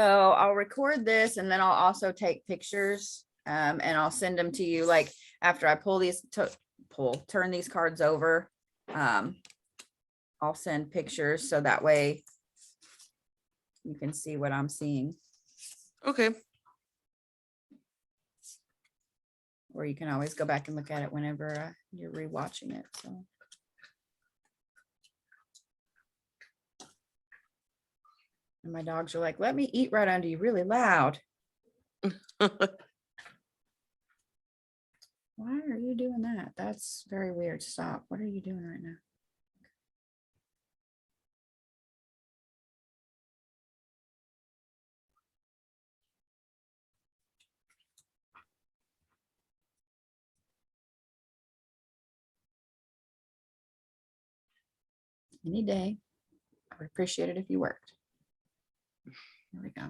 So I'll record this and then I'll also take pictures and I'll send them to you. Like after I turn these cards over, I'll send pictures so that way you can see what I'm seeing. Okay. Or you can always go back and look at it whenever you're rewatching it. So. And my dogs are like, let me eat right under you really loud. Why are you doing that? That's very weird. Stop. What are you doing right now? Any day. I would appreciate it if you worked. Here we go.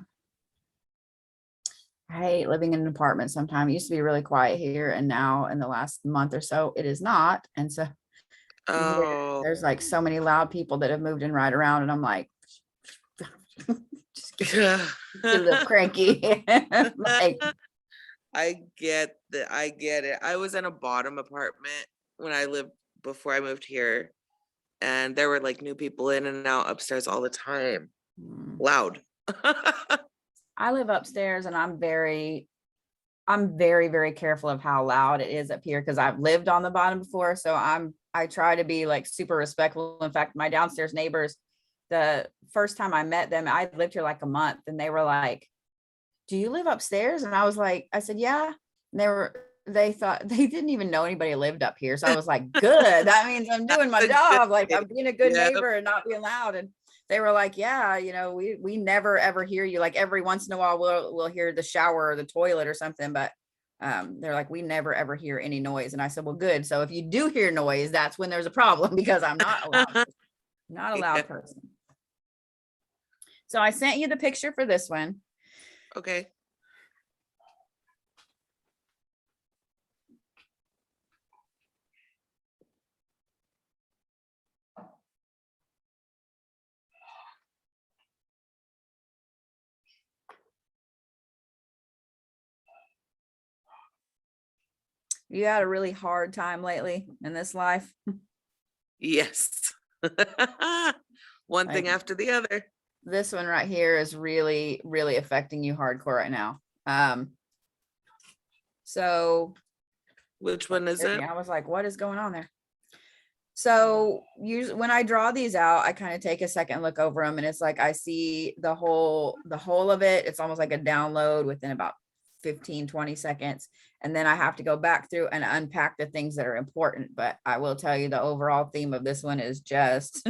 I hate living in an apartment sometimes. It used to be really quiet here, and now in the last month or so, it is not. And so there's like so many loud people that have moved in right around, and I'm like, just get a little cranky. Like, I get it. I was in a bottom apartment when I lived before I moved here, and there were like new people in and out upstairs all the time. Loud. I live upstairs and I'm very, very careful of how loud it is up here because I've lived on the bottom before. So I try to be like super respectful. In fact, my downstairs neighbors, the first time I met them, I lived here like a month and they were like, do you live upstairs? And I was like, I said, yeah. And they thought they didn't even know anybody lived up here. So I was like, good. That means I'm doing my job. Like I'm being a good neighbor and not being loud. And they were like, yeah, we never ever hear you. Like every once in a while we'll hear the shower or the toilet or something, but they're like, we never ever hear any noise. And I said, well, good. So if you do hear noise, that's when there's a problem because I'm not a loud person. So I sent you the picture for this one. Okay. You had a really hard time lately in this life? Yes. One thing after the other. This one right here is really, really affecting you hardcore right now. So which one is it? I was like, what is going on there? So usually when I draw these out, I kind of take a second look over them and it's like I see the whole of it. It's almost like a download within about 15-20 seconds. And then I have to go back through and unpack the things that are important. But I will tell you the overall theme of this one is just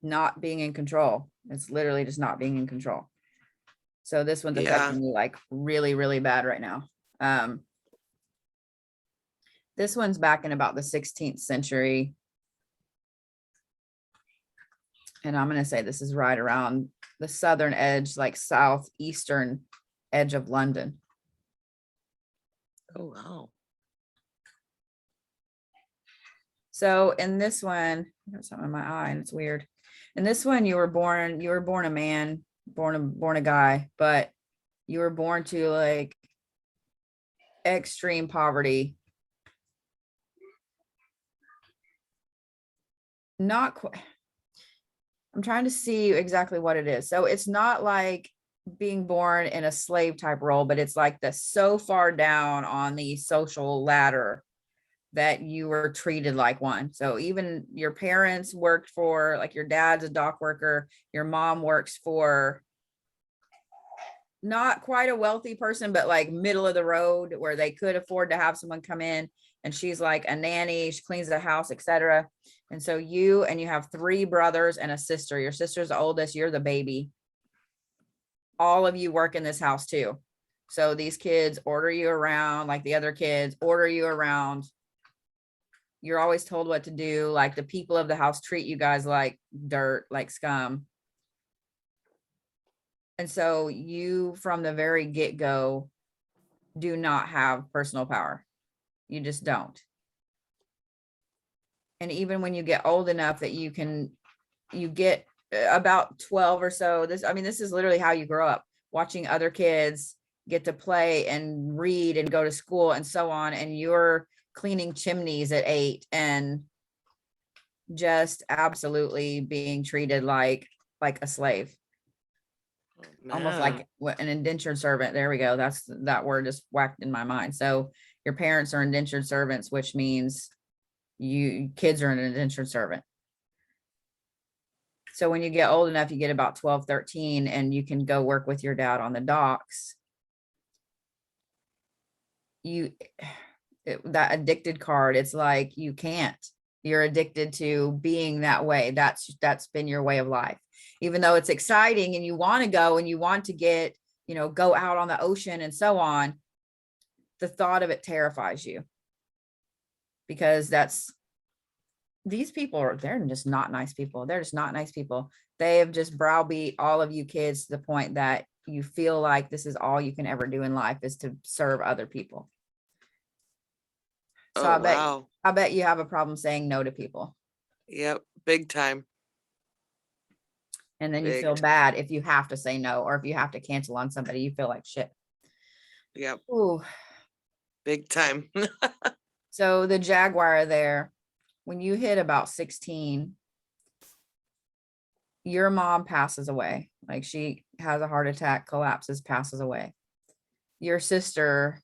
not being in control. It's literally just not being in control. So this one's affecting me like really, really bad right now. This one's back in about the 16th century. And I'm going to say this is right around the southern edge, like southeastern edge of London. Oh, wow. So in this one, I got something in my eye and it's weird. In this one, you were born a man, born a guy, but you were born to like extreme poverty. Not quite. I'm trying to see exactly what it is. So it's not like being born in a slave type role, but it's like the so far down on the social ladder that you were treated like one. So even your parents worked for, like your dad's a dock worker, your mom works for not quite a wealthy person, but like middle of the road where they could afford to have someone come in, and she's like a nanny, she cleans the house, etc. And so you have 3 brothers and a sister. Your sister's the oldest, you're the baby. All of you work in this house too. So these kids order you around, like the other kids order you around. You're always told what to do. Like the people of the house treat you guys like dirt, like scum. And so you, from the very get-go, do not have personal power. You just don't. And even when you get old enough that you get about 12 or so. This is literally how you grow up, watching other kids get to play and read and go to school and so on. And you're cleaning chimneys at 8 and just absolutely being treated like a slave, almost Man. like an indentured servant. There we go. That word just whacked in my mind. So your parents are indentured servants, which means you kids are an indentured servant. So when you get old enough, you get about 12, 13, and you can go work with your dad on the docks. That addicted card, it's like you can't. You're addicted to being that way. That's been your way of life. Even though it's exciting and you want to go and you want to get, go out on the ocean and so on, the thought of it terrifies you, because these people they're just not nice people. They're just not nice people. They have just browbeat all of you kids to the point that you feel like this is all you can ever do in life, is to serve other people. So Oh, wow. I bet you have a problem saying no to people. Yep. Big time. And then you Big feel time. bad if you have to say no, or if you have to cancel on somebody, you feel like shit. Yep. Ooh. Big time. So the Jaguar there, when you hit about 16, your mom passes away. Like, she has a heart attack, collapses, passes away. Your sister,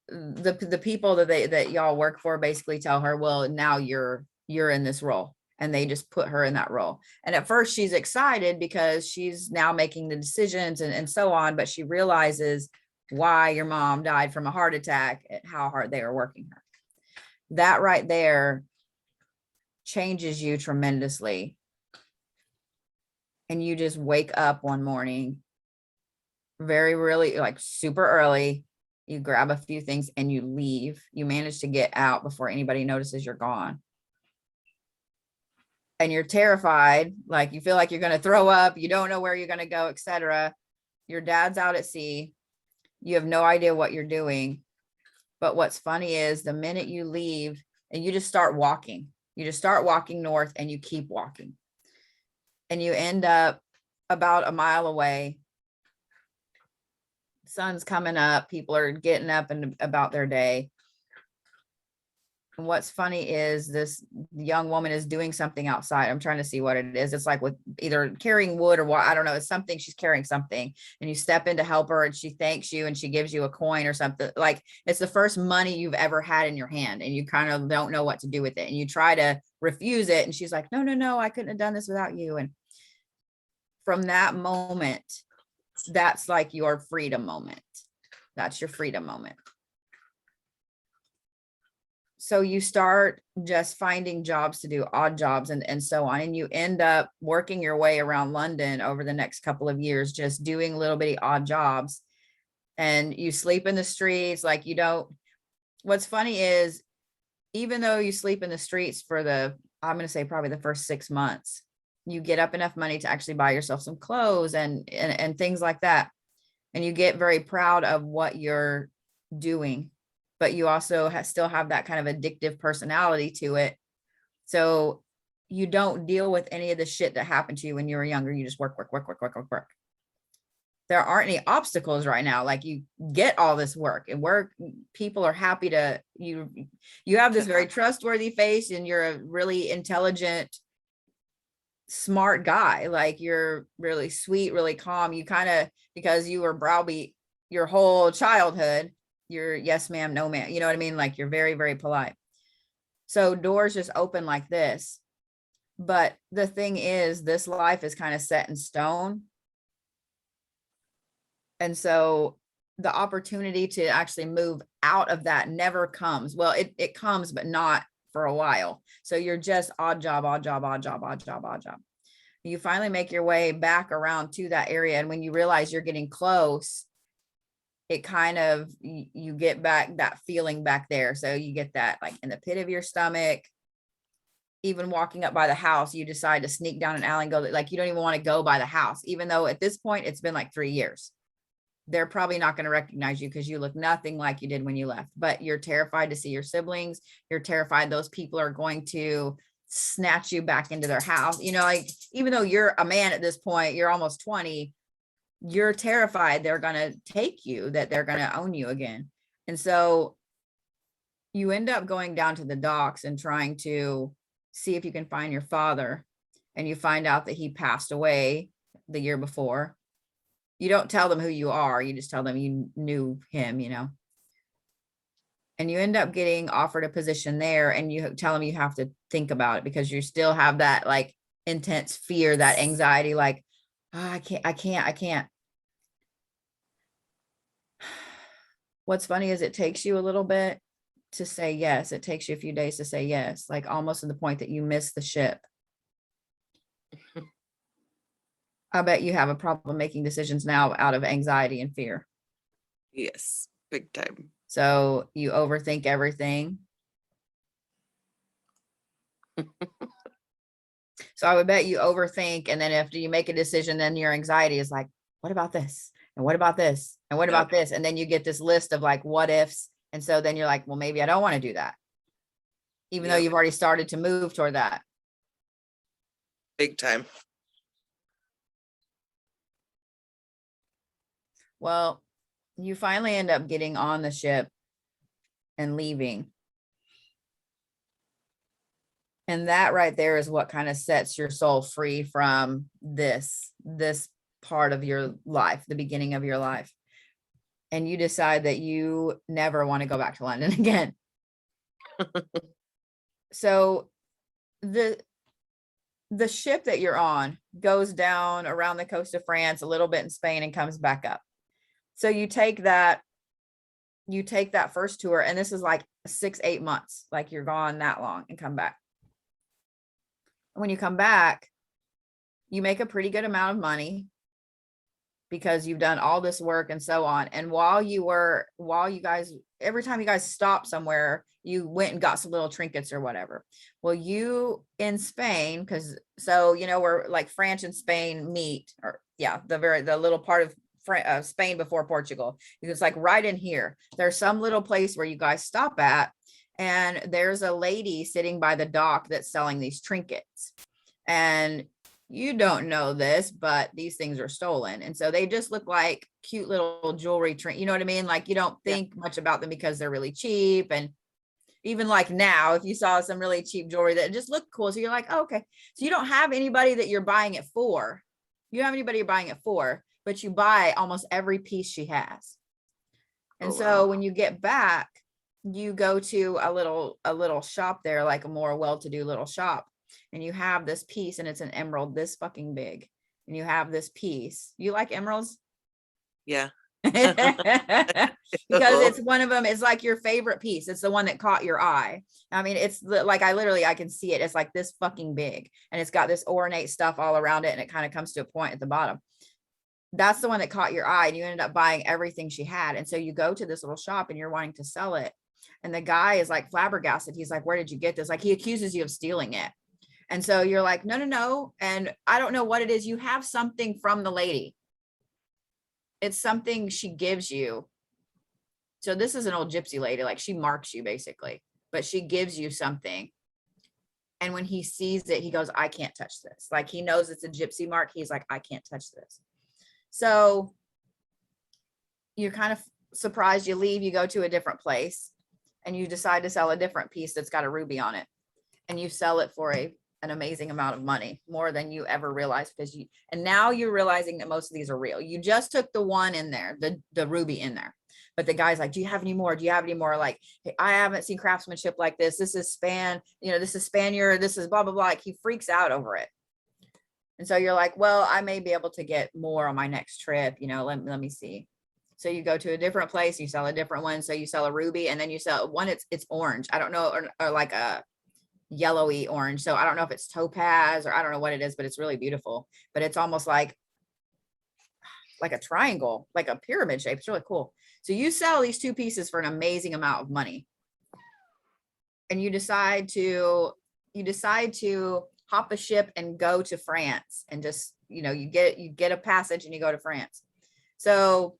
the people that y'all work for basically tell her, well, now you're in this role. And they just put her in that role. And at first she's excited because she's now making the decisions and so on, but she realizes why your mom died from a heart attack, and how hard they are working her. That right there changes you tremendously. And you just wake up one morning really like super early. You grab a few things and you leave. You manage to get out before anybody notices you're gone. And you're terrified, like you feel like you're going to throw up, you don't know where you're going to go, etc. Your dad's out at sea. You have no idea what you're doing. But what's funny is the minute you leave and you just start walking north, and you keep walking. And you end up about a mile away. Sun's coming up. People are getting up and about their day. And what's funny is this young woman is doing something outside. I'm trying to see what it is. It's like with either carrying wood or what, I don't know. It's something, she's carrying something, and you step in to help her and she thanks you and she gives you a coin or something. Like, it's the first money you've ever had in your hand and you kind of don't know what to do with it. And you try to refuse it. And she's like, no, I couldn't have done this without you. And from that moment, that's like your freedom moment. That's your freedom moment. So you start just finding jobs to do, odd jobs and so on. And you end up working your way around London over the next couple of years, just doing little bitty odd jobs. And you sleep in the streets. Like, what's funny is, even though you sleep in the streets for I'm going to say probably the first 6 months, you get up enough money to actually buy yourself some clothes and things like that. And you get very proud of what you're doing, but you also still have that kind of addictive personality to it. So you don't deal with any of the shit that happened to you when you were younger. You just work. There aren't any obstacles right now. Like, you get all this work and people are happy to you have this very trustworthy face, and you're a really intelligent, smart guy. Like, you're really sweet, really calm. You kind of, because you were browbeat your whole childhood, you're yes ma'am, no ma'am, you know what I mean? Like, you're very, very polite. So doors just open like this. But the thing is, this life is kind of set in stone. And so the opportunity to actually move out of that never comes. Well, it comes, but not for a while. So you're just odd job. You finally make your way back around to that area. And when you realize you're getting close, it kind of, you get back that feeling back there. So you get that like in the pit of your stomach. Even walking up by the house, you decide to sneak down an alley and go, like, you don't even want to go by the house, even though at this point it's been like 3 years. They're probably not going to recognize you because you look nothing like you did when you left, but you're terrified to see your siblings. You're terrified those people are going to snatch you back into their house. You know, like even though you're a man at this point, you're almost 20, you're terrified they're going to take you, that they're going to own you again. And so you end up going down to the docks and trying to see if you can find your father. And you find out that he passed away the year before. You don't tell them who you are. You just tell them you knew him, you know. And you end up getting offered a position there, and you tell them you have to think about it because you still have that like intense fear, that anxiety, like, oh, I can't. What's funny is it takes you a little bit to say yes. It takes you a few days to say yes, like almost to the point that you miss the ship. I bet you have a problem making decisions now out of anxiety and fear. Yes, big time. So you overthink everything. So I would bet you overthink. And then after you make a decision, then your anxiety is like, what about this? And what about this? And what about this? And then you get this list of like, what ifs. And so then you're like, well, maybe I don't want to do that. Even though you've already started to move toward that. Big time. Well, you finally end up getting on the ship and leaving. And that right there is what kind of sets your soul free from this part of your life, the beginning of your life. And you decide that you never want to go back to London again. So the ship that you're on goes down around the coast of France, a little bit in Spain, and comes back up. So you take that first tour, and this is like 6-8 months, like you're gone that long and come back. When you come back, you make a pretty good amount of money because you've done all this work and so on. And every time you guys stopped somewhere, you went and got some little trinkets or whatever. Well, you in Spain, where like France and Spain meet, or the little part of Spain before Portugal. It's like right in here. There's some little place where you guys stop at, and there's a lady sitting by the dock that's selling these trinkets. And you don't know this, but these things are stolen. And so they just look like cute little jewelry you know what I mean? Like you don't think much about them because they're really cheap. And even like now, if you saw some really cheap jewelry that just looked cool, so you're like, oh, okay. So you don't have anybody that you're buying it for. You don't have anybody you're buying it for, but you buy almost every piece she has. And so when you get back, you go to a little shop there, like a more well-to-do little shop, and you have this piece, and it's an emerald this fucking big, and you have this piece. You like emeralds? Yeah. Because it's one of them. It's like your favorite piece. It's the one that caught your eye. I mean, it's like I can see it. It's like this fucking big, and it's got this ornate stuff all around it, and it kind of comes to a point at the bottom. That's the one that caught your eye, and you ended up buying everything she had. And so you go to this little shop, and you're wanting to sell it. And the guy is like flabbergasted. He's like, where did you get this? Like he accuses you of stealing it. And so you're like, no. And I don't know what it is. You have something from the lady. It's something she gives you. So this is an old gypsy lady. Like she marks you basically, but she gives you something. And when he sees it, he goes, I can't touch this. Like he knows it's a gypsy mark. He's like, I can't touch this. So you're kind of surprised. You leave, you go to a different place, and you decide to sell a different piece that's got a ruby on it. And you sell it for an amazing amount of money, more than you ever realized, and now you're realizing that most of these are real. You just took the one in there, the ruby in there. But the guy's like, do you have any more? Do you have any more? Like, hey, I haven't seen craftsmanship like this. This is this is Spaniard. This is blah, blah, blah. Like he freaks out over it. And so you're like, well, I may be able to get more on my next trip. Let me see. So you go to a different place, you sell a different one. So you sell a ruby, and then you sell one. It's orange. I don't know, or like a yellowy orange. So I don't know if it's topaz, or I don't know what it is, but it's really beautiful. But it's almost like a triangle, like a pyramid shape. It's really cool. So you sell these two pieces for an amazing amount of money. And you decide to hop a ship and go to France, and just, you get a passage and you go to France. So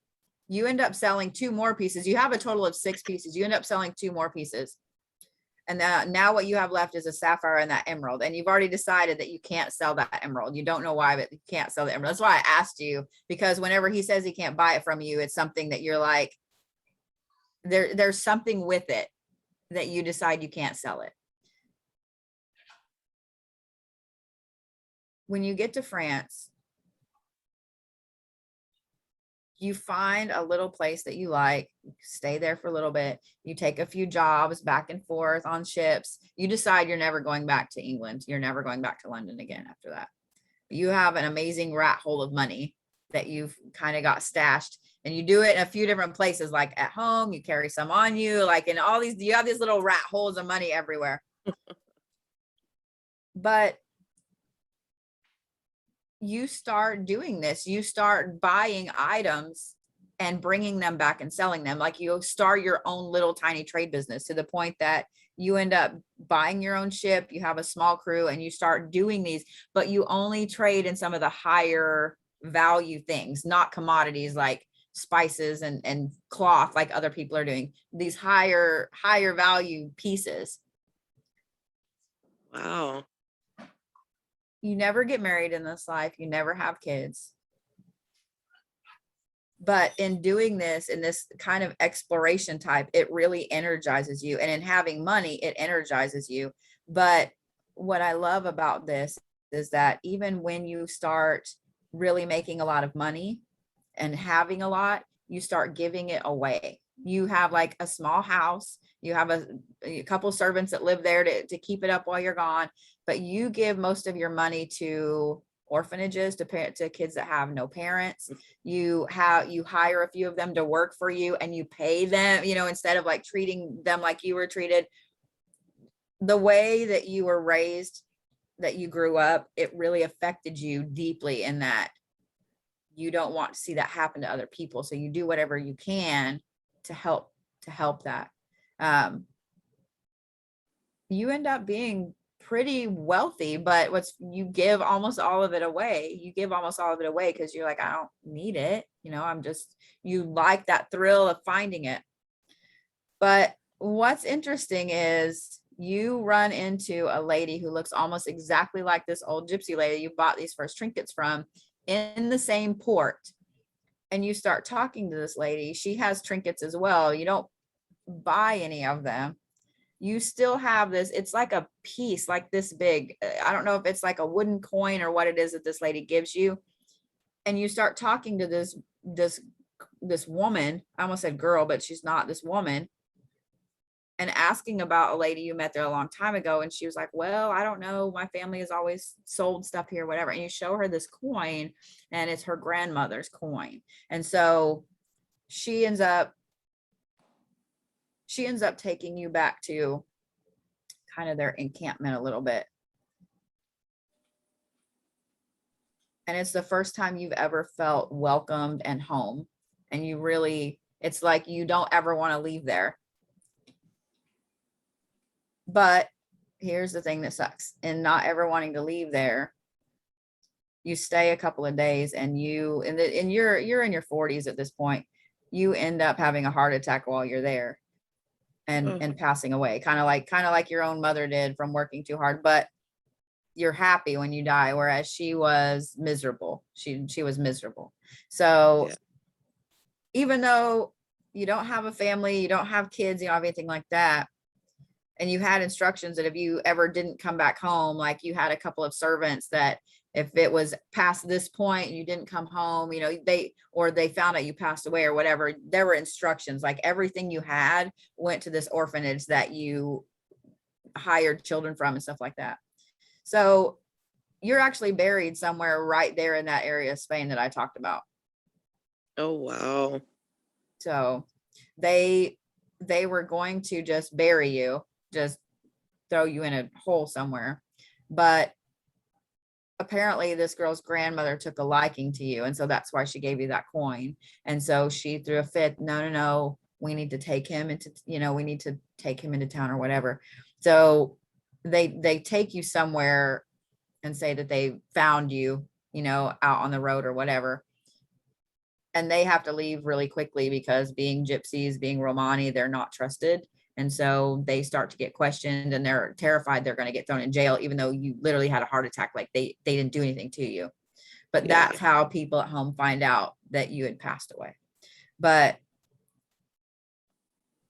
you end up selling 2 more pieces. You have a total of 6 pieces. You end up selling 2 more pieces. And now what you have left is a sapphire and that emerald. And you've already decided that you can't sell that emerald. You don't know why, but you can't sell the emerald. That's why I asked you, because whenever he says he can't buy it from you, it's something that you're like, there's something with it that you decide you can't sell it. When you get to France, you find a little place that you like, stay there for a little bit, you take a few jobs back and forth on ships, you decide you're never going back to England, you're never going back to London again after that. You have an amazing rat hole of money that you've kind of got stashed, and you do it in a few different places, like at home, you carry some on you, like in all these, you have these little rat holes of money everywhere. But you start doing this, you start buying items and bringing them back and selling them. Like you start your own little tiny trade business to the point that you end up buying your own ship, you have a small crew, and you start doing these, but you only trade in some of the higher value things, not commodities like spices and cloth like other people are doing, these higher value pieces. Wow. You never get married in this life, you never have kids. But in doing this, in this kind of exploration type, it really energizes you. And in having money, it energizes you. But what I love about this is that even when you start really making a lot of money and having a lot, you start giving it away. You have like a small house, you have a couple servants that live there to keep it up while you're gone, but you give most of your money to orphanages, to kids that have no parents. You hire a few of them to work for you, and you pay them, instead of like treating them like you were treated. The way that you were raised, that you grew up, it really affected you deeply, in that you don't want to see that happen to other people. So you do whatever you can to help that. You end up being pretty wealthy, but you give almost all of it away. You give almost all of it away because you're like, I don't need it. You like that thrill of finding it. But what's interesting is you run into a lady who looks almost exactly like this old gypsy lady you bought these first trinkets from, in the same port. And you start talking to this lady. She has trinkets as well. You don't buy any of them. You still have this, it's like a piece like this big. I don't know if it's like a wooden coin or what it is that this lady gives you. And you start talking to this woman. I almost said girl, but she's not, this woman, and asking about a lady you met there a long time ago. And she was like, well, I don't know, my family has always sold stuff here, whatever. And you show her this coin, and it's her grandmother's coin. And so she ends up taking you back to kind of their encampment a little bit. And it's the first time you've ever felt welcomed and home. And it's like you don't ever want to leave there. But here's the thing that sucks. In not ever wanting to leave there, you stay a couple of days, and you're in your 40s at this point. You end up having a heart attack while you're there, and passing away, kind of like your own mother did from working too hard. But you're happy when you die, whereas she was miserable. She was miserable. So yeah. Even though you don't have a family, you don't have kids, you don't have anything like that, and you had instructions that if you ever didn't come back home, like you had a couple of servants that if it was past this point and you didn't come home, they found out you passed away or whatever, there were instructions, like everything you had went to this orphanage that you hired children from and stuff like that. So you're actually buried somewhere right there in that area of Spain that I talked about. Oh, wow. So they were going to just bury you, just throw you in a hole somewhere. But apparently this girl's grandmother took a liking to you, and so that's why she gave you that coin. And so she threw a fit. No, we need to take him into town or whatever. So they take you somewhere and say that they found you, out on the road or whatever. And they have to leave really quickly because being gypsies, being Romani, they're not trusted. And so they start to get questioned and they're terrified they're going to get thrown in jail, even though you literally had a heart attack. Like they didn't do anything to you. But Yeah. that's how people at home find out that you had passed away. But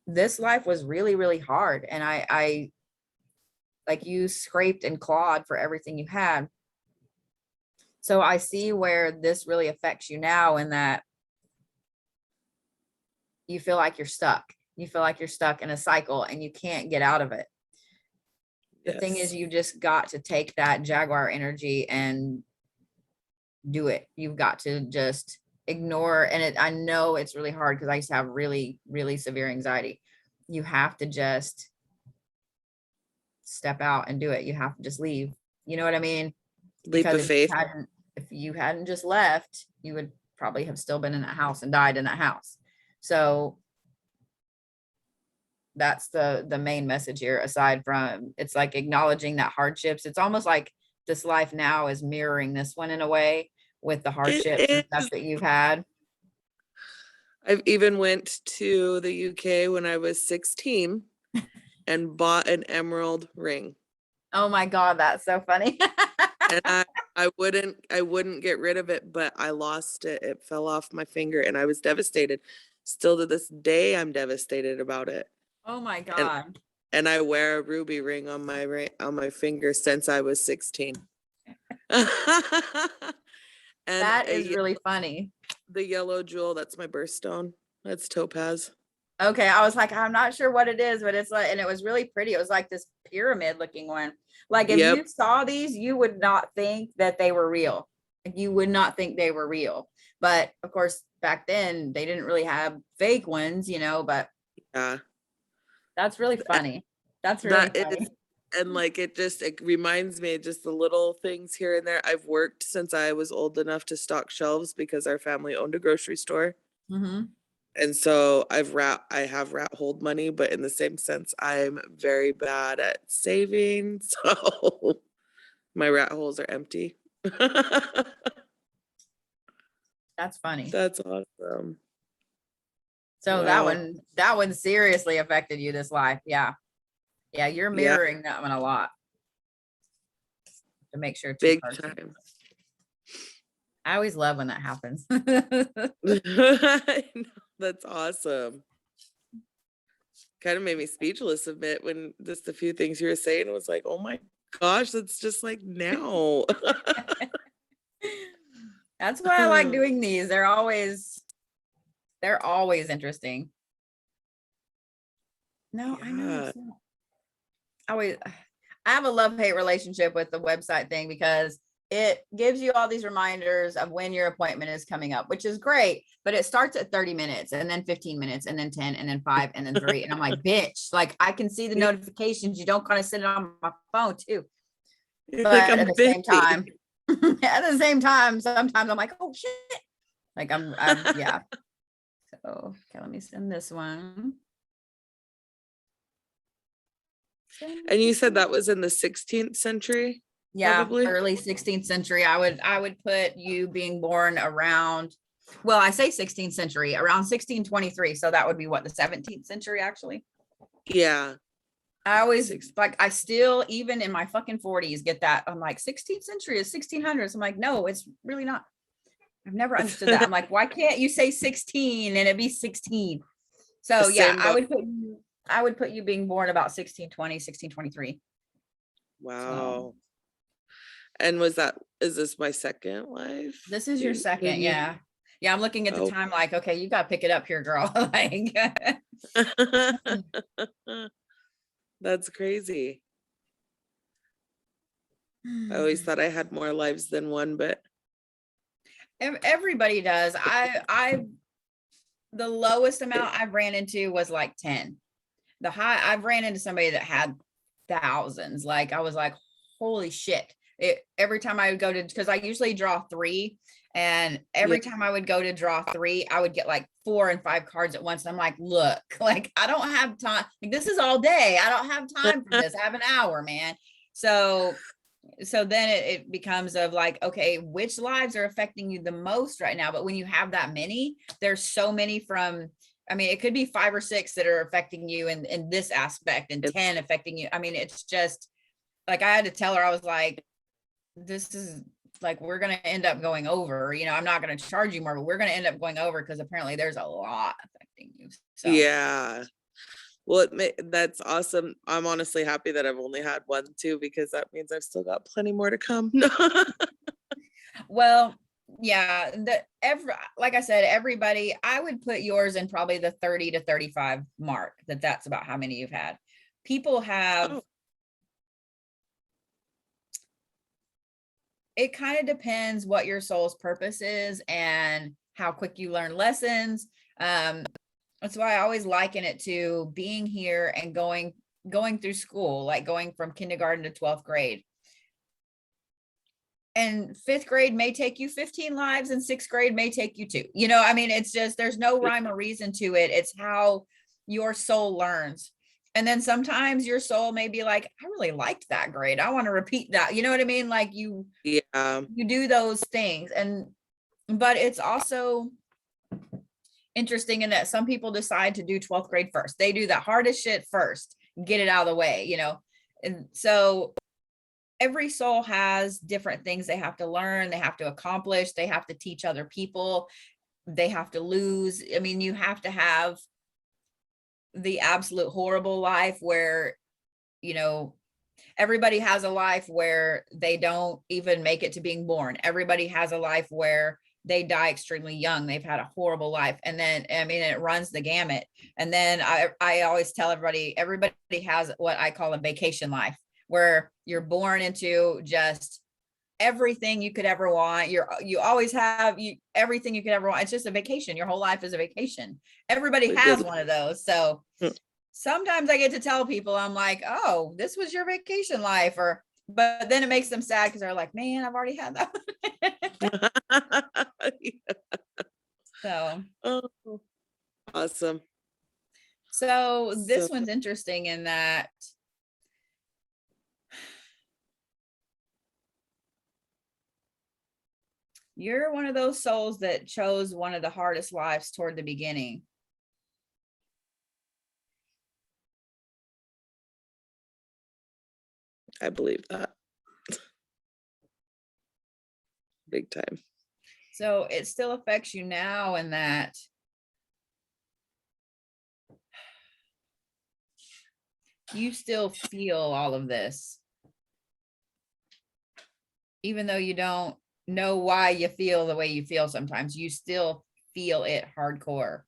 this life was really, really hard. And I like, you scraped and clawed for everything you had. So I see where this really affects you now, in that you feel like you're stuck. You feel like you're stuck in a cycle and you can't get out of it. The thing is, you just got to take that Jaguar energy and do it. You've got to just ignore. And I know it's really hard because I used to have really, really severe anxiety. You have to just step out and do it. You have to just leave. You know what I mean? Leap Because of faith. if you hadn't just left, you would probably have still been in that house and died in that house. So that's the main message here. Aside from, it's like acknowledging that hardships, it's almost like this life now is mirroring this one in a way, with the hardships and stuff that you've had. I've even went to the UK when I was 16 and bought an emerald ring. Oh my God, that's so funny. And I wouldn't get rid of it, but I lost it. It fell off my finger and I was devastated. Still to this day, I'm devastated about it. Oh my God. And I wear a ruby ring on my finger since I was 16. And That is really funny. the yellow jewel, that's my birthstone. That's topaz. Okay, I was like, I'm not sure what it is, but it's like, and it was really pretty. It was like this pyramid looking one. Like if you saw these, you would not think that they were real. You would not think they were real. But of course, back then they didn't really have fake ones, but yeah, that's really funny. That's really funny. And like it reminds me of just the little things here and there. I've worked since I was old enough to stock shelves because our family owned a grocery store. Mm-hmm. And so I have rat hold money, but in the same sense, I'm very bad at saving. So my rat holes are empty. That's funny. That's awesome. So Wow. that one seriously affected you this life. Yeah. Yeah, you're mirroring that one a lot. To make sure. Big time. I always love when that happens. That's awesome. Kind of made me speechless a bit when just a few things you were saying was like, oh my gosh, that's just like now. That's why I like doing these. They're always interesting. No, yeah. I know. I have a love-hate relationship with the website thing because it gives you all these reminders of when your appointment is coming up, which is great, but it starts at 30 minutes and then 15 minutes and then 10 and then 5 and then 3. And I'm like, bitch, like I can see the notifications. You don't kind of sit it on my phone too. But like at the same time, sometimes I'm like, oh shit. Like I'm yeah. So okay, let me send this one. And you said that was in the 16th century? Yeah, probably? Early 16th century. I would put you being born around, well, I say 16th century, around 1623. So that would be what, the 17th century actually? Yeah. I always like, I still, even in my fucking 40s, get that. I'm like, 16th century is 1600s. I'm like, no, it's really not. I've never understood that. I'm like, why can't you say 16 and it be 16? So yeah, I would put you being born about 1620, 1623. Wow. So. And is this my second life? This is your second, yeah. Yeah, I'm looking at the time like, okay, you got to pick it up here, girl. Like That's crazy. I always thought I had more lives than one, but everybody does. The lowest amount I've ran into was like 10. The high, I've ran into somebody that had thousands. Like I was like, holy shit. Every time I would go to, because I usually draw 3, and every time I would go to draw 3, I would get like 4 and 5 cards at once. And I'm like, look, like I don't have time. Like this is all day. I don't have time for this. I have an hour, man. So then it becomes of like, okay, which lives are affecting you the most right now? But when you have that many, there's so many from I mean, it could be 5 or 6 that are affecting you in this aspect, and 10 affecting you. I mean, it's just like, I had to tell her, I was like, this is like, we're going to end up going over, you know, I'm not going to charge you more, but we're going to end up going over because apparently there's a lot affecting you. So Yeah. Well, that's awesome. I'm honestly happy that I've only had one too, because that means I've still got plenty more to come. well, yeah, like I said, everybody, I would put yours in probably the 30 to 35 mark, that's about how many you've had. People have, Oh, it kind of depends what your soul's purpose is and how quick you learn lessons. That's why I always liken it to being here and going through school, like going from kindergarten to 12th grade. And 5th grade may take you 15 lives, and 6th grade may take you 2. You know, I mean, it's just, there's no rhyme or reason to it. It's how your soul learns. And then sometimes your soul may be like, I really liked that grade, I want to repeat that. You know what I mean? Like you do those things. But it's also interesting in that some people decide to do 12th grade first. They do the hardest shit first, get it out of the way, you know? And so every soul has different things they have to learn, they have to accomplish, they have to teach other people, they have to lose. I mean, you have to have the absolute horrible life where, you know, everybody has a life where they don't even make it to being born. Everybody has a life where they die extremely young. They've had a horrible life. And then, I mean, it runs the gamut. And then I always tell everybody has what I call a vacation life, where you're born into just everything you could ever want. You always have everything you could ever want. It's just a vacation. Your whole life is a vacation. Everybody has one of those. So sometimes I get to tell people, I'm like, oh, this was your vacation life, but then it makes them sad because they're like, man, I've already had that. So, oh, awesome. So this one's interesting in that you're one of those souls that chose one of the hardest lives toward the beginning. I believe that. Big time. So it still affects you now in that you still feel all of this, even though you don't know why you feel the way you feel. Sometimes you still feel it hardcore.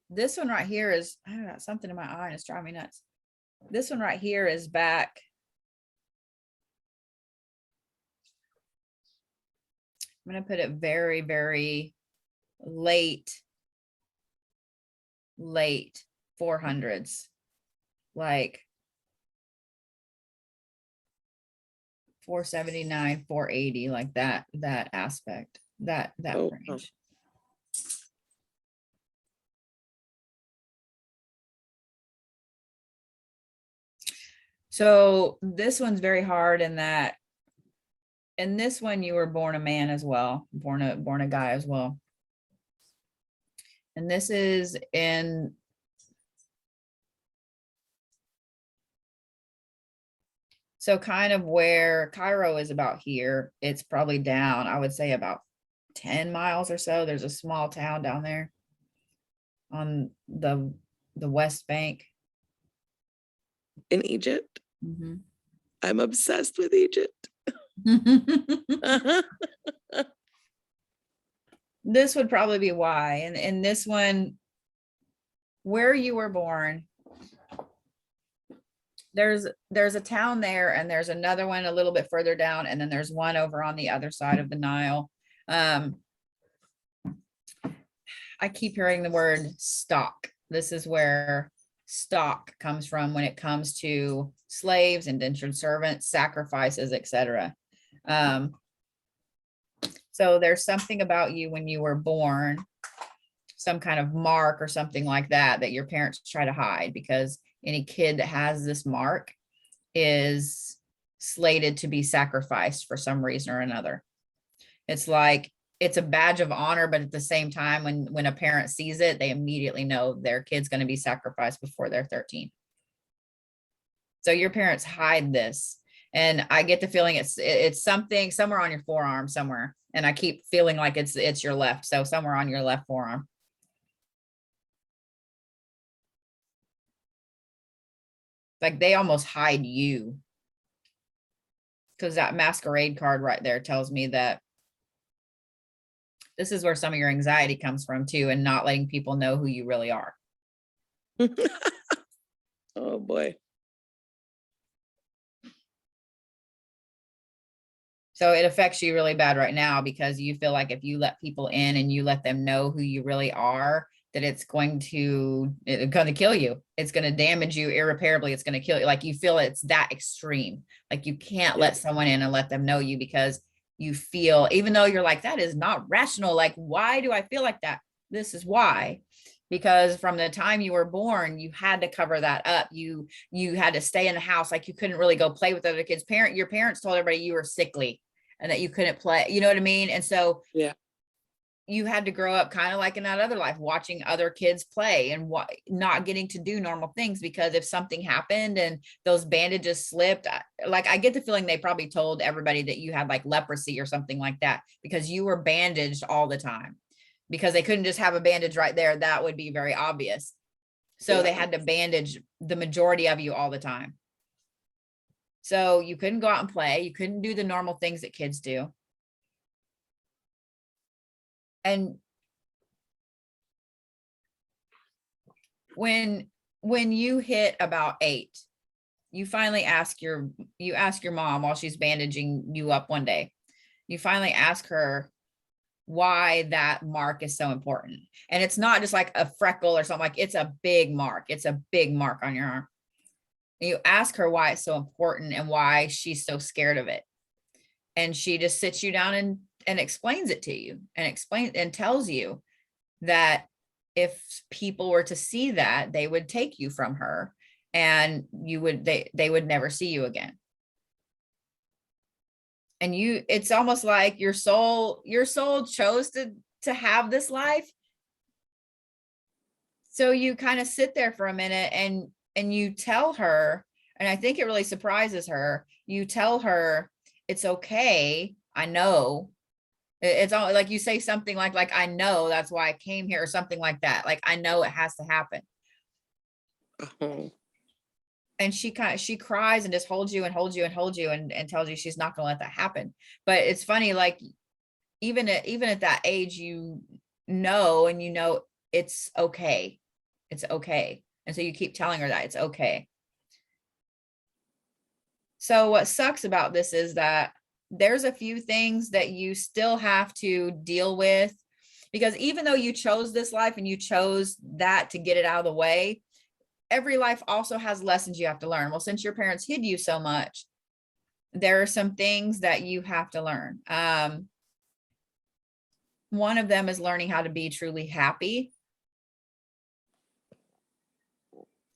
This one right here is, I don't know, something in my eye and it's driving me nuts. This one right here is back. I'm going to put it very, very late 400s, like 479, 480, like that aspect, that range. So this one's very hard in that, in this one you were born a man as well, born a guy as well. And this is in, so kind of where Cairo is about here, it's probably down, I would say about 10 miles or so. There's a small town down there on the West Bank. In Egypt? Mm-hmm. I'm obsessed with Egypt. This would probably be why. And in this one, where you were born, there's a town there, and there's another one a little bit further down, and then there's one over on the other side of the Nile. I keep hearing the word stock. This is where stock comes from when it comes to slaves, indentured servants, sacrifices, etc. So there's something about you when you were born, some kind of mark or something like that, that your parents try to hide, because any kid that has this mark is slated to be sacrificed for some reason or another. It's like it's a badge of honor, but at the same time, when a parent sees it, they immediately know their kid's going to be sacrificed before they're 13. So your parents hide this. And I get the feeling it's something somewhere on your forearm somewhere. And I keep feeling like it's your left. So somewhere on your left forearm. Like they almost hide you. Because that masquerade card right there tells me that this is where some of your anxiety comes from too, and not letting people know who you really are. Oh boy. So it affects you really bad right now because you feel like if you let people in and you let them know who you really are, that it's going to kill you. It's going to damage you irreparably. It's going to kill you. Like you feel it's that extreme. Like you can't let someone in and let them know you because you feel, even though you're like, that is not rational. Like, why do I feel like that? This is why. Because from the time you were born, you had to cover that up. You had to stay in the house. Like you couldn't really go play with other kids. Your parents told everybody you were sickly and that you couldn't play. You know what I mean? And so you had to grow up kind of like in that other life, watching other kids play and not getting to do normal things, because if something happened and those bandages slipped, like I get the feeling they probably told everybody that you had like leprosy or something like that because you were bandaged all the time. Because they couldn't just have a bandage right there. That would be very obvious. So they had to bandage the majority of you all the time. So you couldn't go out and play. You couldn't do the normal things that kids do. And when you hit about 8, you finally ask your mom while she's bandaging you up one day. You finally ask her why that mark is so important. And it's not just like a freckle or something, like it's a big mark. It's a big mark on your arm. And you ask her why it's so important and why she's so scared of it. And she just sits you down and explains it to you and tells you that if people were to see that, they would take you from her and they would never see you again. And it's almost like your soul chose to have this life. So you kind of sit there for a minute and you tell her, and I think it really surprises her. You tell her, it's okay. I know. It's all like you say something like, I know that's why I came here or something like that. Like, I know it has to happen. Oh. And she cries and just holds you and holds you and holds you and tells you she's not going to let that happen. But it's funny, like even at that age, you know it's okay. It's okay. And so you keep telling her that it's okay. So what sucks about this is that there's a few things that you still have to deal with, because even though you chose this life and you chose that to get it out of the way, every life also has lessons you have to learn. Well, since your parents hid you so much, there are some things that you have to learn. One of them is learning how to be truly happy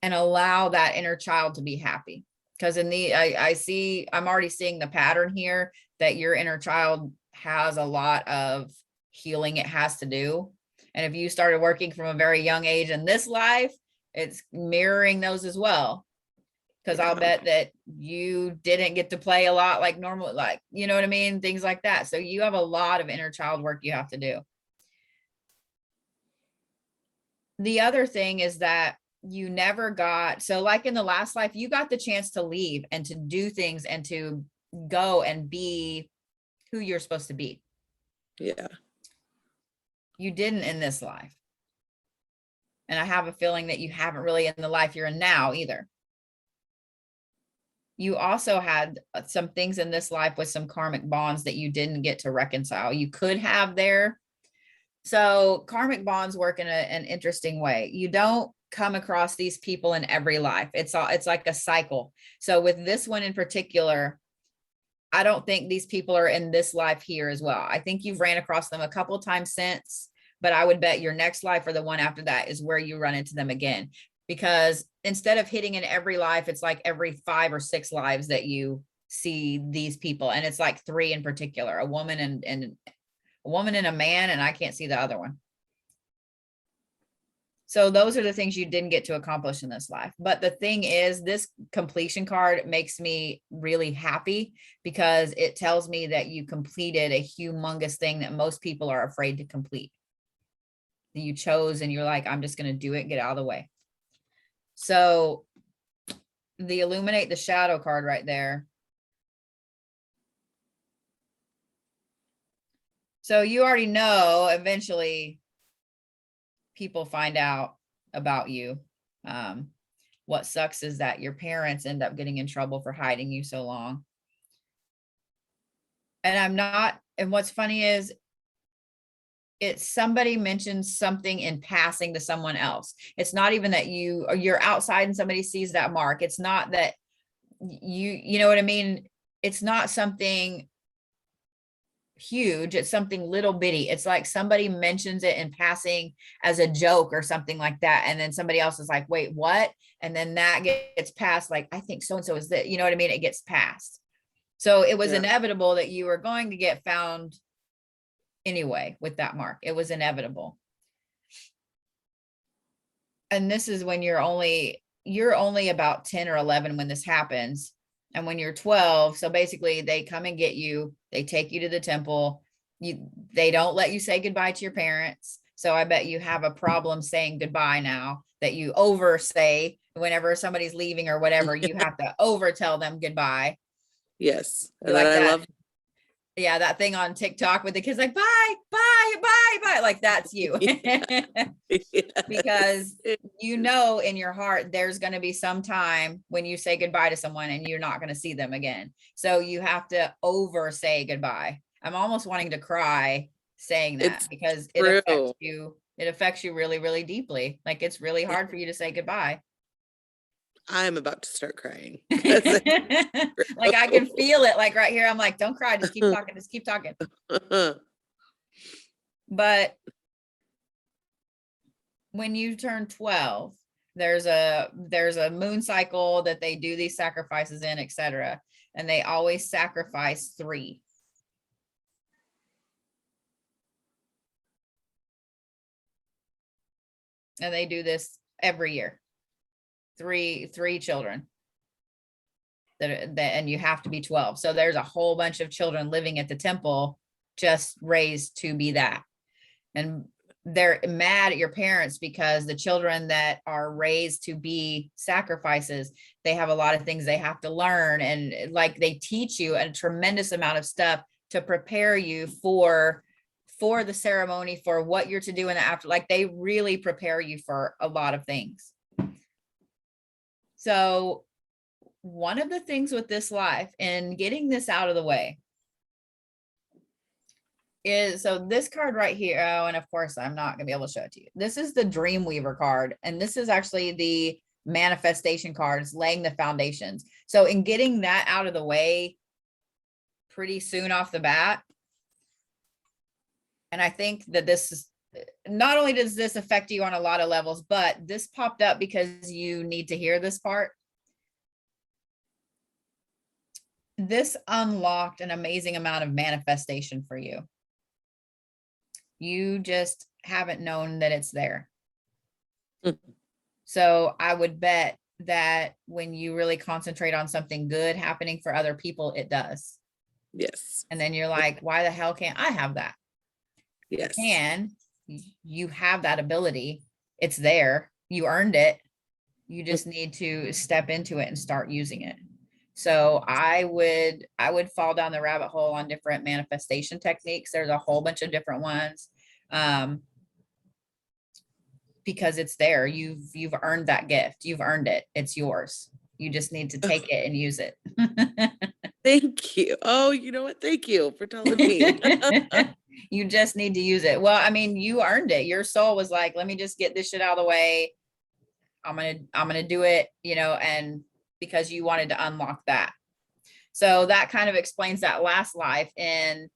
and allow that inner child to be happy. Because I'm already seeing the pattern here that your inner child has a lot of healing it has to do. And if you started working from a very young age in this life, it's mirroring those as well. Because I'll bet that you didn't get to play a lot like normal, like, you know what I mean? Things like that. So you have a lot of inner child work you have to do. The other thing is that you never got, so like in the last life, you got the chance to leave and to do things and to go and be who you're supposed to be. Yeah. You didn't in this life. And I have a feeling that you haven't really in the life you're in now either. You also had some things in this life with some karmic bonds that you didn't get to reconcile. You could have there. So karmic bonds work in an interesting way. You don't come across these people in every life. It's like a cycle. So with this one in particular, I don't think these people are in this life here as well. I think you've ran across them a couple of times since, but I would bet your next life or the one after that is where you run into them again. Because instead of hitting in every life, it's like every 5 or 6 lives that you see these people. And it's like 3 in particular, a woman and a woman and a man, and I can't see the other one. So those are the things you didn't get to accomplish in this life. But the thing is, this completion card makes me really happy because it tells me that you completed a humongous thing that most people are afraid to complete. That you chose and you're like, I'm just going to do it, get out of the way. So the illuminate the shadow card right there. So you already know eventually people find out about you. What sucks is that your parents end up getting in trouble for hiding you so long. And what's funny is it's somebody mentions something in passing to someone else. It's not even that you're outside and somebody sees that mark. It's not that you know what I mean? It's not something huge. It's something little bitty. It's like somebody mentions it in passing as a joke or something like that. And then somebody else is like, wait, what? And then that gets passed. Like, I think so-and-so is that, you know what I mean? It gets passed. So it was inevitable that you were going to get found anyway with that mark. It was inevitable. And this is when you're only about 10 or 11 when this happens. And when you're 12, so basically they come and get you, they take you to the temple. They don't let you say goodbye to your parents. So I bet you have a problem saying goodbye now, that you over say whenever somebody's leaving or whatever, you have to over tell them goodbye. Yes. You like that? I love that thing on TikTok with the kids like, bye, bye, bye, bye. Like that's you. Because you know in your heart there's going to be some time when you say goodbye to someone and you're not going to see them again. So you have to over say goodbye. I'm almost wanting to cry saying that because it affects you really, really deeply. Like it's really hard for you to say goodbye. I'm about to start crying. Like I can feel it like right here. I'm like, don't cry, just keep talking, just keep talking. But when you turn 12, there's a moon cycle that they do these sacrifices in, etc. And they always sacrifice 3. And they do this every year. Three children. And you have to be 12. So there's a whole bunch of children living at the temple just raised to be that. And they're mad at your parents because the children that are raised to be sacrifices, they have a lot of things they have to learn. And like they teach you a tremendous amount of stuff to prepare you for the ceremony, for what you're to do in the after. Like they really prepare you for a lot of things. So one of the things with this life and getting this out of the way is, so this card right here, oh, and of course I'm not gonna be able to show it to you. This is the Dreamweaver card, and this is actually the manifestation cards, laying the foundations. So in getting that out of the way pretty soon off the bat, and I think that this is, not only does this affect you on a lot of levels, but this popped up because you need to hear this part. This unlocked an amazing amount of manifestation for you. You just haven't known that it's there. So I would bet that when you really concentrate on something good happening for other people, it does. Yes. And then you're like, why the hell can't I have that? Yes. You have that ability. It's there. You earned it. You just need to step into it and start using it. So I would fall down the rabbit hole on different manifestation techniques. There's a whole bunch of different ones, because it's there. You've earned that gift. You've earned it. It's yours. You just need to take it and use it. Thank you. Oh, you know what? Thank you for telling me. You just need to use it. Well, I mean, you earned it. Your soul was like, let me just get this shit out of the way. I'm gonna do it, and because you wanted to unlock that. So that kind of explains that last life in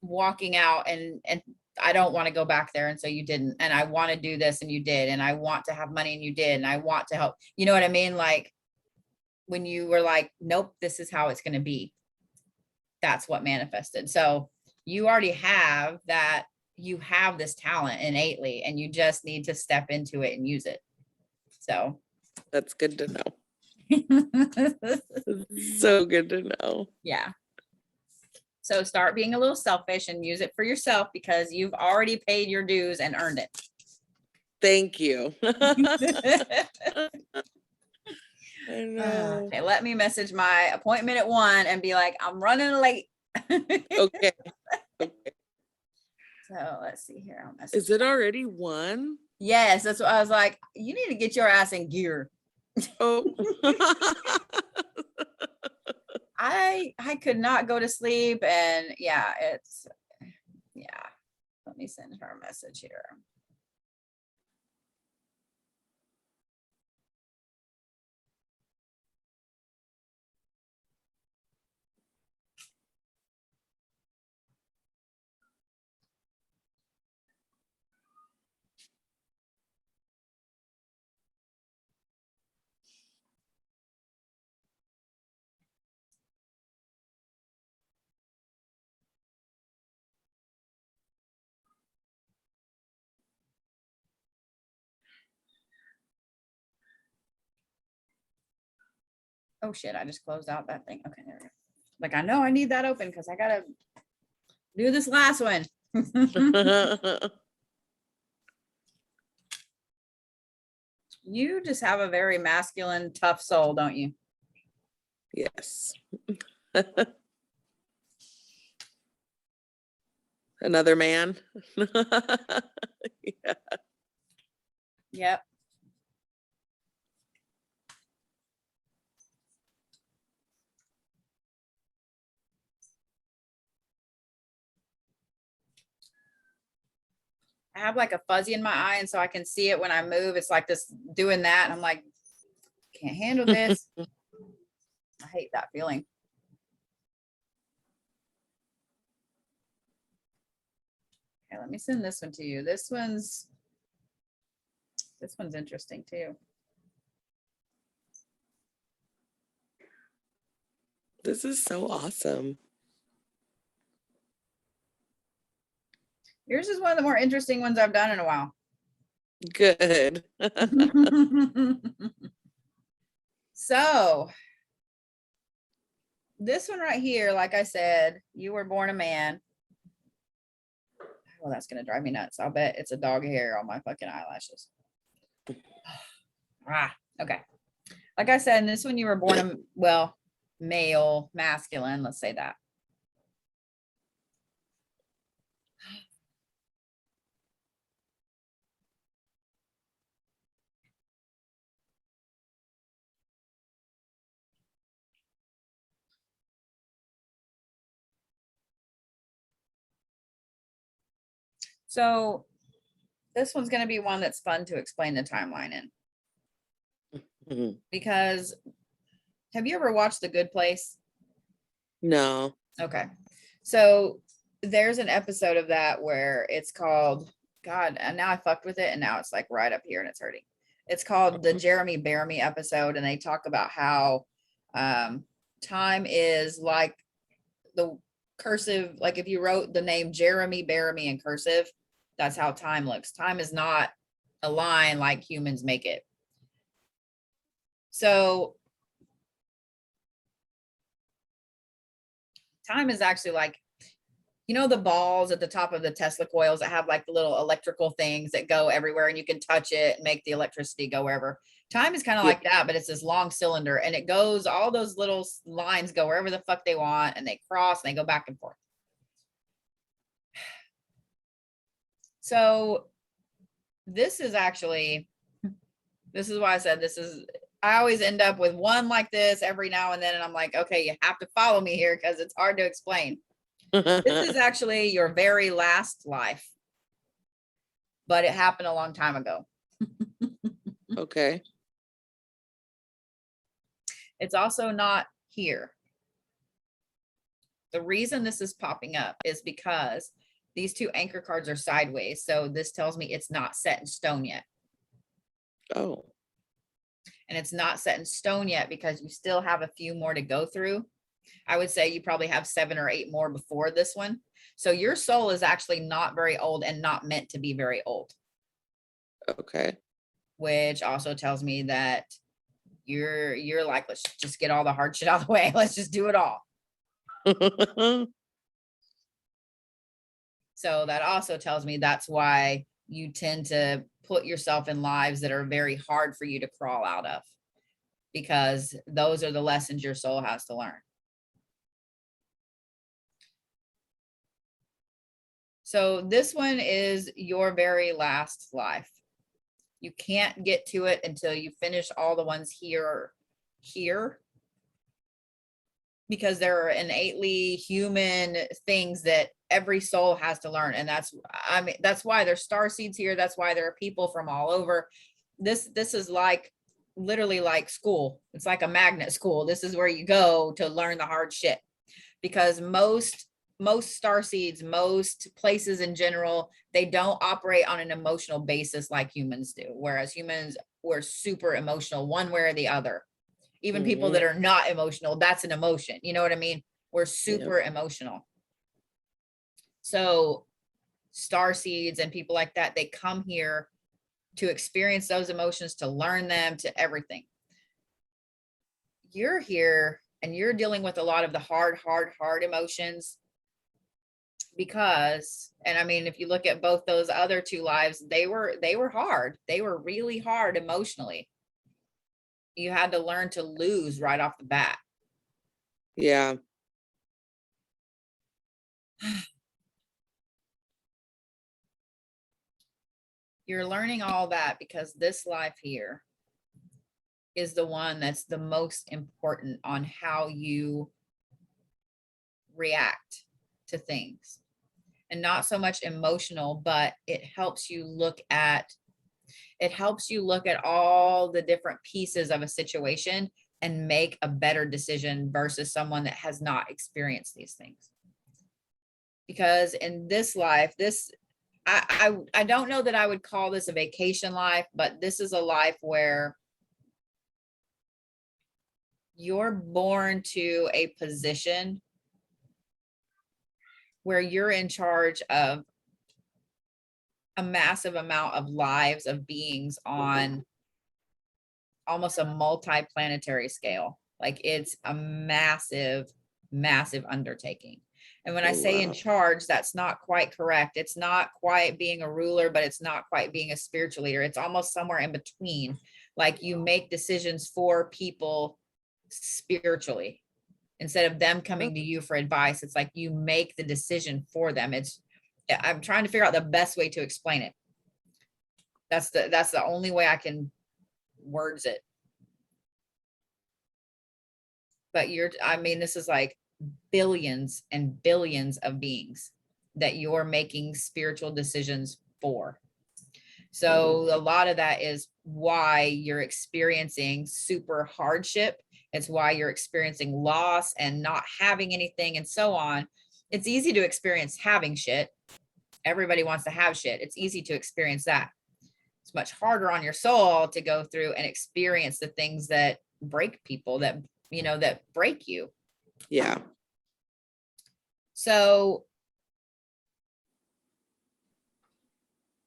walking out and I don't want to go back there. And so you didn't, and I want to do this and you did, and I want to have money and you did, and I want to help. You know what I mean? Like when you were like, nope, this is how it's going to be. That's what manifested. So you already have that, you have this talent innately, and you just need to step into it and use it. So That's good to know. So good to know. yeah. So start being a little selfish and use it for yourself, because you've already paid your dues and earned it. Thank you. I know. Okay, let me message my appointment at 1 and be like, I'm running late. Okay. Okay. So let's see here. I'll message. Is it already 1? Yes, that's what I was like. You need to get your ass in gear. Oh. I could not go to sleep, and yeah, let me send her a message here. Oh shit, I just closed out that thing. Okay, there we go. Like, I know I need that open because I gotta do this last one. You just have a very masculine, tough soul, don't you? Yes. Another man. Yeah. Yep. I have like a fuzzy in my eye, and so I can see it when I move. It's like this doing that. And I'm like, can't handle this. I hate that feeling. Okay, let me send this one to you. This one's interesting too. This is so awesome. Yours is one of the more interesting ones I've done in a while. Good. So this one right here, like I said, you were born a man. Well, that's gonna drive me nuts. I'll bet it's a dog hair on my fucking eyelashes. Okay. Like I said, in this one you were born a, well, male, masculine, let's say that. So this one's going to be one that's fun to explain the timeline in. Because have you ever watched The Good Place? No. Okay. So there's an episode of that where it's called, God, and now I fucked with it, and now it's like right up here and it's hurting. It's called the Jeremy Bear Me episode, and they talk about how time is like the cursive, like if you wrote the name Jeremy Bear Me in cursive, that's how time looks. Time is not a line like humans make it. So time is actually like, you know, the balls at the top of the Tesla coils that have like the little electrical things that go everywhere and you can touch it and make the electricity go wherever. Time is kind of like that, but it's this long cylinder, and it goes, all those little lines go wherever the fuck they want, and they cross and they go back and forth. So this is actually, this is why I said this is, I always end up with one like this every now and then, and I'm like, okay, you have to follow me here because it's hard to explain. This is actually your very last life, but it happened a long time ago. Okay. It's also not here. The reason this is popping up is because these two anchor cards are sideways. So this tells me it's not set in stone yet. Oh. And it's not set in stone yet because you still have a few more to go through. I would say you probably have 7 or 8 more before this one. So your soul is actually not very old and not meant to be very old. Okay. Which also tells me that you're like, let's just get all the hard shit out of the way. Let's just do it all. So that also tells me that's why you tend to put yourself in lives that are very hard for you to crawl out of, because those are the lessons your soul has to learn. So this one is your very last life. You can't get to it until you finish all the ones here, because there are innately human things that every soul has to learn. And that's why there's star seeds here. That's why there are people from all over. This is like literally like school. It's like a magnet school. This is where you go to learn the hard shit, because most star seeds, most places in general, they don't operate on an emotional basis like humans do. Whereas humans, we're super emotional one way or the other. Even people that are not emotional, that's an emotion. You know what I mean? We're super emotional. So star seeds and people like that, they come here to experience those emotions, to learn them, to everything. You're here and you're dealing with a lot of the hard emotions, because, and I mean, if you look at both those other 2 lives, they were hard. They were really hard emotionally. You had to learn to lose right off the bat. Yeah. You're learning all that because this life here is the one that's the most important on how you react to things. And not so much emotional, but it helps you look at all the different pieces of a situation and make a better decision versus someone that has not experienced these things. Because in this life, I don't know that I would call this a vacation life, but this is a life where you're born to a position where you're in charge of a massive amount of lives of beings on almost a multi-planetary scale. Like, it's a massive undertaking. And when I say in charge, that's not quite correct. It's not quite being a ruler, but it's not quite being a spiritual leader. It's almost somewhere in between. Like, you make decisions for people spiritually instead of them coming to you for advice. It's like you make the decision for them. I'm trying to figure out the best way to explain it. That's the only way I can words it. But this is like billions and billions of beings that you're making spiritual decisions for. So a lot of that is why you're experiencing super hardship. It's why you're experiencing loss and not having anything and so on. It's easy to experience having shit. Everybody wants to have shit. It's easy to experience that. It's much harder on your soul to go through and experience the things that break people, that break you. Yeah. So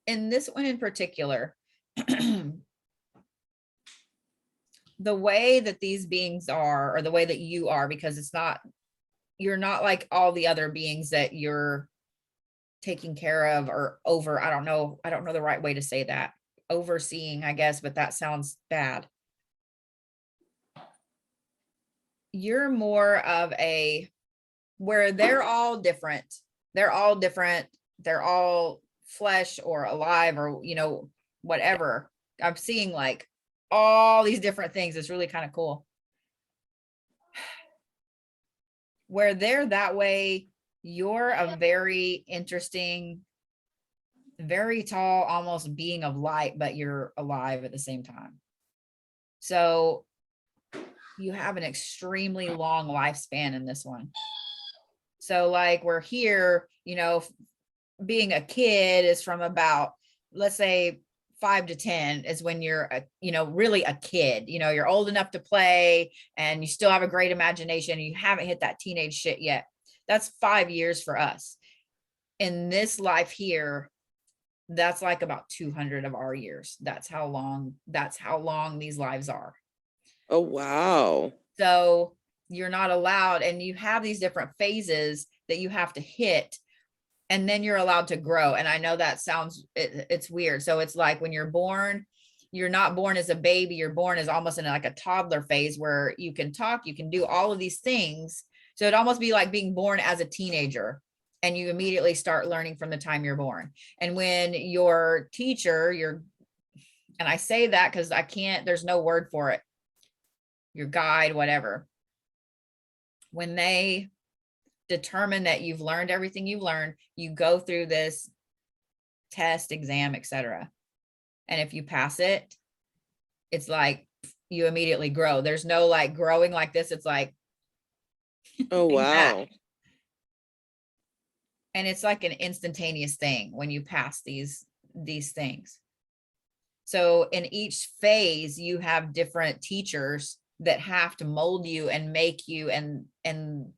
in this one in particular, the way that these beings are, or the way that you are, because you're not like all the other beings that you're taking care of or over. I don't know the right way to say that. Overseeing, I guess, but that sounds bad. You're more of where they're all different. They're all flesh or alive or, whatever. I'm seeing like all these different things. It's really kind of cool. Where they're that way, you're a very interesting, very tall, almost being of light, but you're alive at the same time. So you have an extremely long lifespan in this one. So like, we're here, being a kid is from about, let's say, 5 to 10 is when you're really a kid. You're old enough to play and you still have a great imagination. You haven't hit that teenage shit yet. That's 5 years for us. In this life here, that's like about 200 of our years. That's how long these lives are. Oh, wow. So you're not allowed, and you have these different phases that you have to hit, and then you're allowed to grow. And I know that sounds, it's weird. So it's like when you're born, you're not born as a baby, you're born as almost in like a toddler phase where you can talk, you can do all of these things. So it'd almost be like being born as a teenager, and you immediately start learning from the time you're born. And when your teacher, and I say that because there's no word for it, your guide, whatever, when they determine that you've learned everything you've learned, you go through this test, exam, etc. And if you pass it, it's like you immediately grow. There's no like growing like this. It's like, oh, wow. And it's like an instantaneous thing when you pass these things. So in each phase, you have different teachers that have to mold you and make you and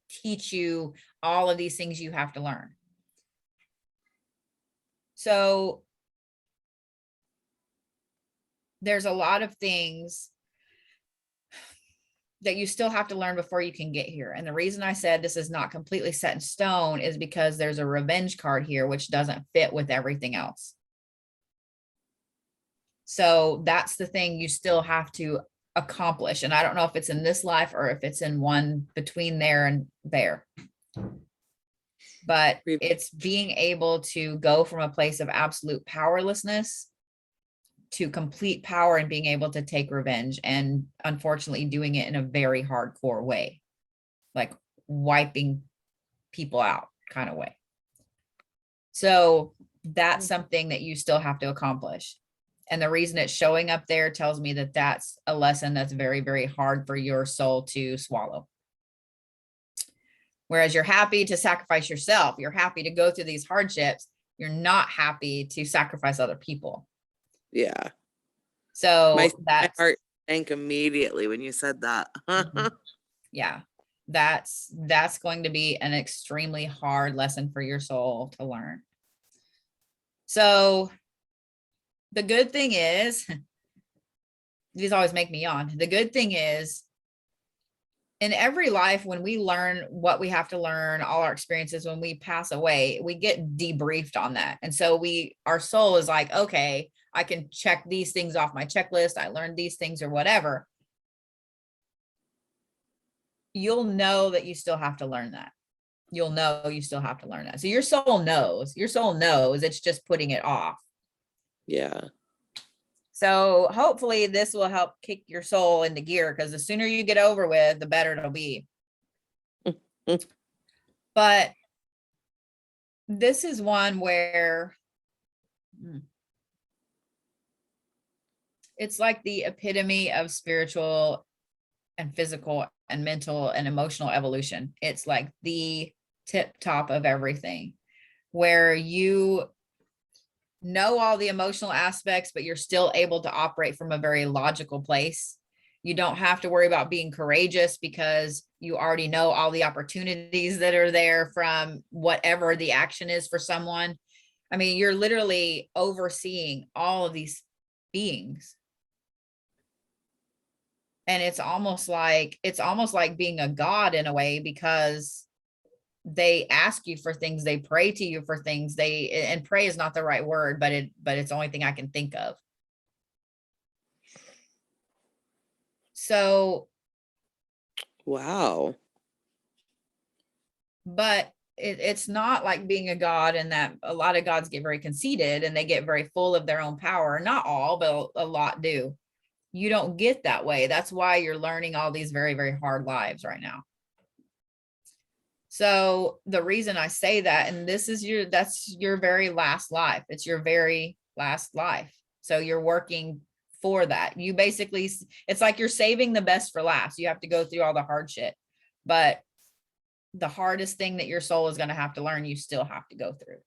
teach you all of these things you have to learn. So there's a lot of things that you still have to learn before you can get here. And the reason I said this is not completely set in stone is because there's a revenge card here, which doesn't fit with everything else. So that's the thing you still have to accomplish. And I don't know if it's in this life or if it's in one between there and there. But it's being able to go from a place of absolute powerlessness to complete power and being able to take revenge, and unfortunately doing it in a very hardcore way, like wiping people out kind of way. So that's something that you still have to accomplish. And the reason it's showing up there tells me that that's a lesson that's very, very hard for your soul to swallow. Whereas you're happy to sacrifice yourself, you're happy to go through these hardships, you're not happy to sacrifice other people. Yeah. So my heart sank immediately when you said that. Yeah, that's going to be an extremely hard lesson for your soul to learn. So the good thing is, these always make me yawn. The good thing is, in every life, when we learn what we have to learn, all our experiences, when we pass away, we get debriefed on that. And so our soul is like, okay, I can check these things off my checklist. I learned these things or whatever. You'll know that you still have to learn that. You'll know you still have to learn that. So your soul knows. It's just putting it off. Yeah. So hopefully this will help kick your soul into gear, because the sooner you get over with, the better it'll be. But this is one where it's like the epitome of spiritual and physical and mental and emotional evolution. It's like the tip top of everything, where you know all the emotional aspects, but you're still able to operate from a very logical place. You don't have to worry about being courageous because you already know all the opportunities that are there from whatever the action is for someone. I mean, you're literally overseeing all of these beings. And it's almost like being a god in a way, because they ask you for things, they pray to you for things, and pray is not the right word, but it's the only thing I can think of. So wow. But it's not like being a god, in that a lot of gods get very conceited and they get very full of their own power. Not all, but a lot do. You don't get that way. That's why you're learning all these very, very hard lives right now. So the reason I say that, and that's your very last life. It's your very last life. So you're working for that. You basically, it's like you're saving the best for last. You have to go through all the hard shit, but the hardest thing that your soul is going to have to learn, you still have to go through.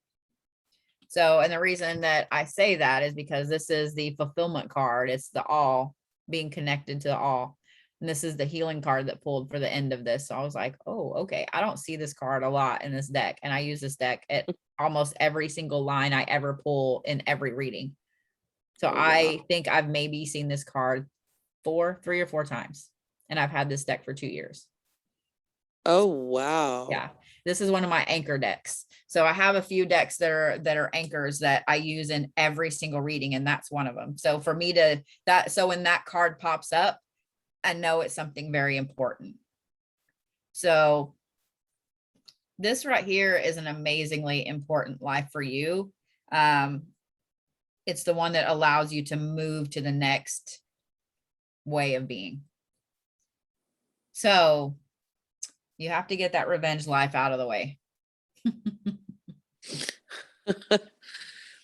So, and the reason that I say that is because this is the fulfillment card. It's the all, being connected to the all. And this is the healing card that pulled for the end of this. So I was like, oh, okay. I don't see this card a lot in this deck. And I use this deck at almost every single line I ever pull in every reading. So Oh, I wow. think I've maybe seen this card 3 or 4 times. And I've had this deck for 2 years. Oh, wow. Yeah, this is one of my anchor decks. So I have a few decks that are anchors that I use in every single reading, and that's one of them. So for me to so when that card pops up, I know it's something very important. So this right here is an amazingly important life for you. It's the one that allows you to move to the next way of being. So you have to get that revenge life out of the way.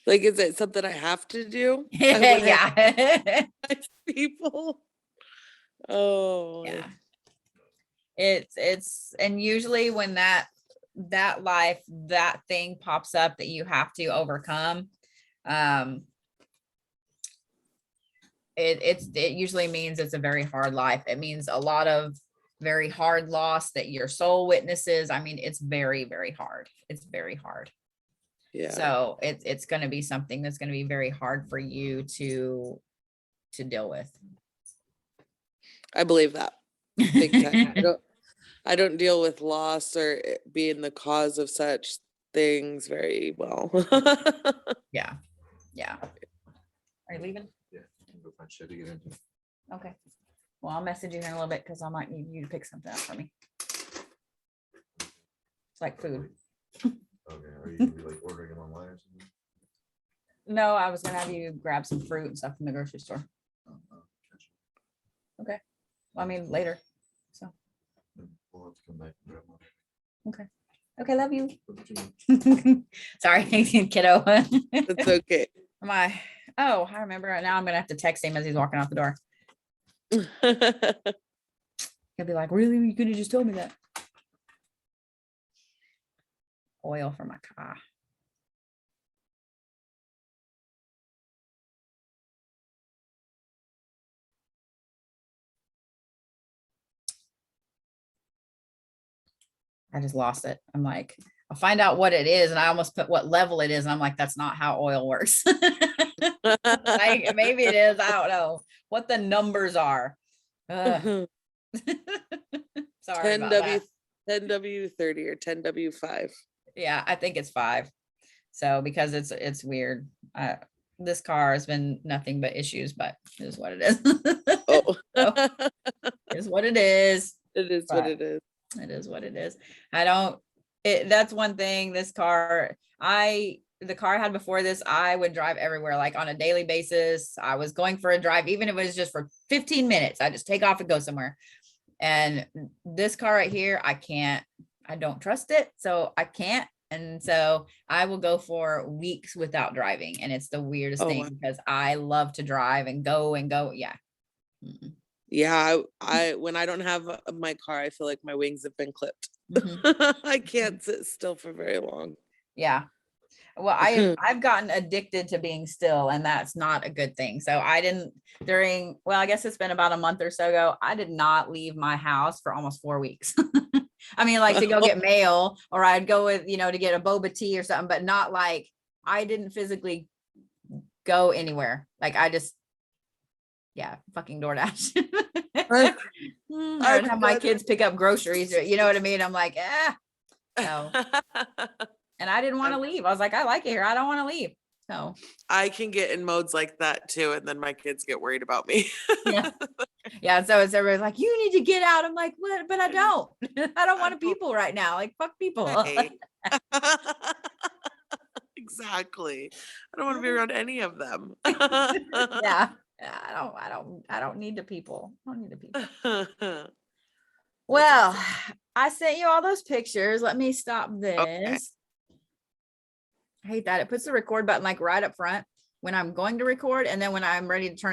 Like, is it something I have to do? Yeah. People. Oh. Yeah. It's and usually when that life, that thing pops up that you have to overcome, it usually means it's a very hard life. It means a lot of very hard loss that your soul witnesses. I mean, it's very, very hard. It's very hard. Yeah. So it's going to be something that's going to be very hard for you to deal with. I believe that. Big time. I don't deal with loss or being the cause of such things very well. Yeah. Yeah. Are you leaving? Yeah, I'm gonna go find shit to get into. Okay. Well, I'll message you in a little bit because I might need you to pick something up for me. It's like food. Okay, are you gonna be like ordering them online or something? No, I was gonna have you grab some fruit and stuff from the grocery store. Gotcha. Well, I mean, later. So, Then we'll have to come back and grab one. okay, love you. Love you too. Sorry, kiddo. It's okay. Am I? Oh, I remember. Now I'm gonna have to text him as he's walking out the door. He'll be like, "Really? You could have just told me that." Oil for my car. I just lost it. I'm like, I'll find out what it is, and I almost put what level it is, and I'm like, that's not how oil works. Like, maybe it is. I don't know what the numbers are. Ugh. Sorry about that. 10W30 or 10W5. Yeah, I think it's 5. So because it's weird. This car has been nothing but issues, but it is what it is. Oh. So, it is what it is. It is what it is. It is what it is. That's one thing. This car, the car I had before this, I would drive everywhere, like on a daily basis. I was going for a drive, even if it was just for 15 minutes. I just take off and go somewhere. And this car right here, I don't trust it. So I can't. And so I will go for weeks without driving. And it's the weirdest Oh, thing wow. because I love to drive and go. Yeah. Mm-mm. Yeah, I when I don't have my car, I feel like my wings have been clipped. Mhm. I can't sit still for very long. Yeah. Well, I've gotten addicted to being still, and that's not a good thing. So I guess it's been about a month or so ago. I did not leave my house for almost 4 weeks. I mean, like to go get mail, or I'd go with, to get a boba tea or something, but not like I didn't physically go anywhere. Like I just, fucking DoorDash. I'd have my kids pick up groceries, or, you know what I mean? I'm like, no. And I didn't want to leave. I was like, I like it here. I don't want to leave. So I can get in modes like that too, and then my kids get worried about me. yeah. So it's everybody's like, you need to get out. I'm like, what? But I don't. I don't want people right now. Like, fuck people. Right. Exactly. I don't want to be around any of them. Yeah. I don't need the people. I don't need the people. Well, I sent you all those pictures. Let me stop this. Okay. I hate that. It puts the record button like right up front when I'm going to record, and then when I'm ready to turn it